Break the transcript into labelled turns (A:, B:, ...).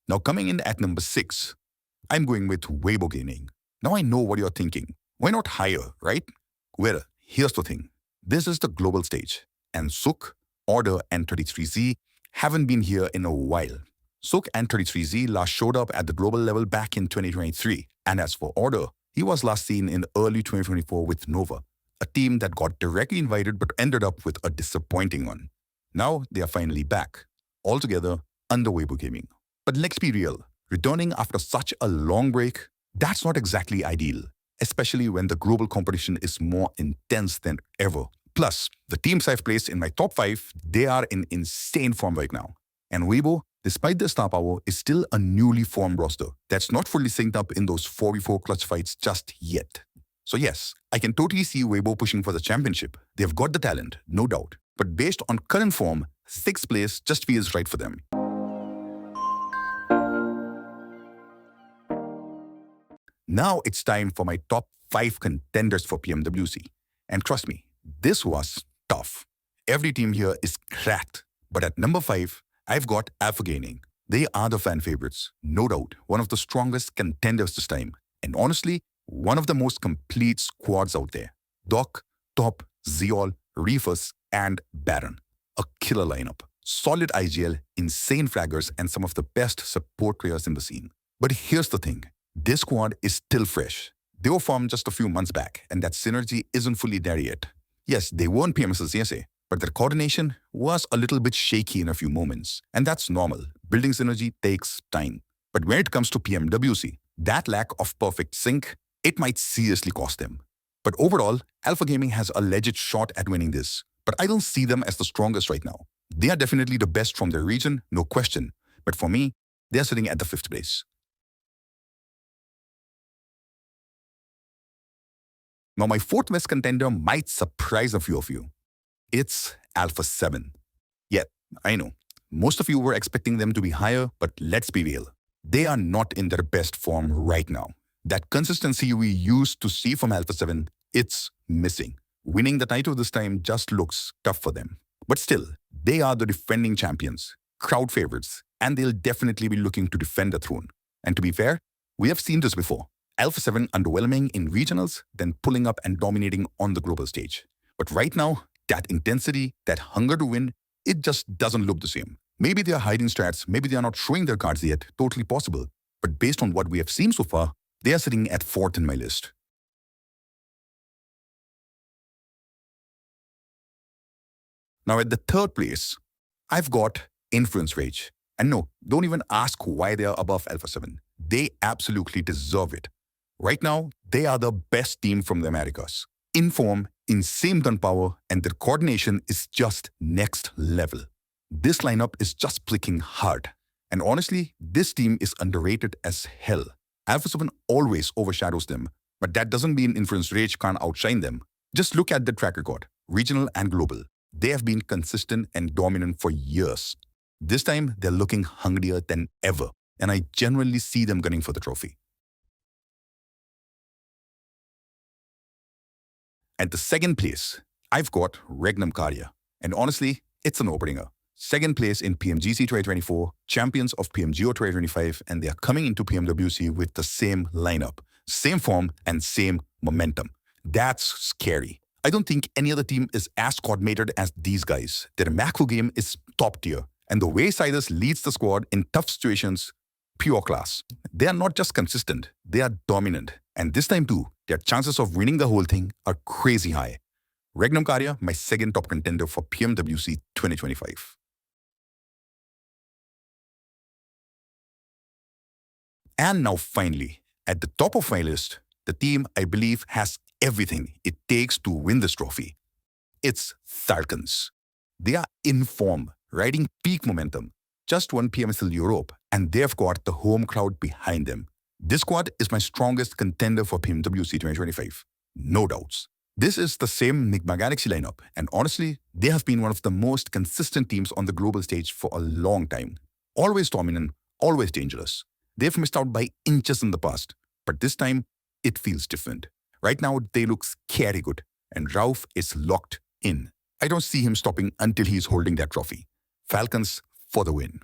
A: Now coming in at number 6, I'm going with Weibo Gaming. Now I know what you're thinking. Why not higher, right? Well, here's the thing. This is the global stage, and Suk, Order, and 33Z haven't been here in a while. Suk and 33Z last showed up at the global level back in 2023, and as for Order, he was last seen in early 2024 with Nova, a team that got directly invited but ended up with a disappointing one. Now they are finally back, all together under Weibo Gaming. But let's be real, returning after such a long break, that's not exactly ideal, especially when the global competition is more intense than ever. Plus, the teams I've placed in my top 5, they are in insane form right now. And Weibo, despite their star power, is still a newly formed roster that's not fully synced up in those 4v4 clutch fights just yet. So yes, I can totally see Weibo pushing for the championship. They've got the talent, no doubt. But based on current form, 6th place just feels right for them. Now it's time for my top 5 contenders for PMWC. And trust me, this was tough. Every team here is cracked. But at number 5, I've got Alpha Gaming. They are the fan favorites, no doubt, one of the strongest contenders this time. And honestly, one of the most complete squads out there. Doc, Top, Zeol, Reefus, and Baron. A killer lineup. Solid IGL, insane fraggers, and some of the best support players in the scene. But here's the thing. This squad is still fresh. They were formed just a few months back, and that synergy isn't fully there yet. Yes, they weren't PMWC, but their coordination was a little bit shaky in a few moments. And that's normal. Building synergy takes time. But when it comes to PMWC, that lack of perfect sync, it might seriously cost them. But overall, Alpha Gaming has a legit shot at winning this. But I don't see them as the strongest right now. They are definitely the best from their region, no question. But for me, they are sitting at the 5th place. Now my 4th best contender might surprise a few of you. It's Alpha 7. Yeah, I know. Most of you were expecting them to be higher, but let's be real. They are not in their best form right now. That consistency we used to see from Alpha 7, it's missing. Winning the title this time just looks tough for them. But still, they are the defending champions, crowd favorites, and they'll definitely be looking to defend the throne. And to be fair, we have seen this before. Alpha 7 underwhelming in regionals, then pulling up and dominating on the global stage. But right now, that intensity, that hunger to win, it just doesn't look the same. Maybe they are hiding strats, maybe they are not showing their cards yet, totally possible. But based on what we have seen so far, they are sitting at 4th in my list. Now at the 3rd place, I've got Influence Rage. And no, don't even ask why they are above Alpha 7. They absolutely deserve it. Right now, they are the best team from the Americas. In form, insane gunpower, and their coordination is just next level. This lineup is just clicking hard. And honestly, this team is underrated as hell. Alpha 7 always overshadows them, but that doesn't mean Influence Rage can't outshine them. Just look at the track record, regional and global. They have been consistent and dominant for years. This time, they're looking hungrier than ever, and I genuinely see them gunning for the trophy. At the 2nd place, I've got Regnum Karya. And honestly, it's a no-brainer. 2nd place in PMGC 2024, champions of PMGO 2025, and they are coming into PMWC with the same lineup, same form, and same momentum. That's scary. I don't think any other team is as coordinated as these guys. Their macro game is top tier, and the way Sidus leads the squad in tough situations, pure class. They are not just consistent, they are dominant. And this time too, their chances of winning the whole thing are crazy high. Regnum Karya, my 2nd top contender for PMWC 2025. And now finally, at the top of my list, the team I believe has everything it takes to win this trophy. It's Falcons. They are in form, riding peak momentum. Just won PMSL Europe, and they've got the home crowd behind them. This squad is my strongest contender for PMWC 2025. No doubts. This is the same Enigma Galaxy lineup, and honestly, they have been one of the most consistent teams on the global stage for a long time. Always dominant, always dangerous. They've missed out by inches in the past, but this time, it feels different. Right now, they look scary good, and Rauf is locked in. I don't see him stopping until he's holding that trophy. Falcons for the win.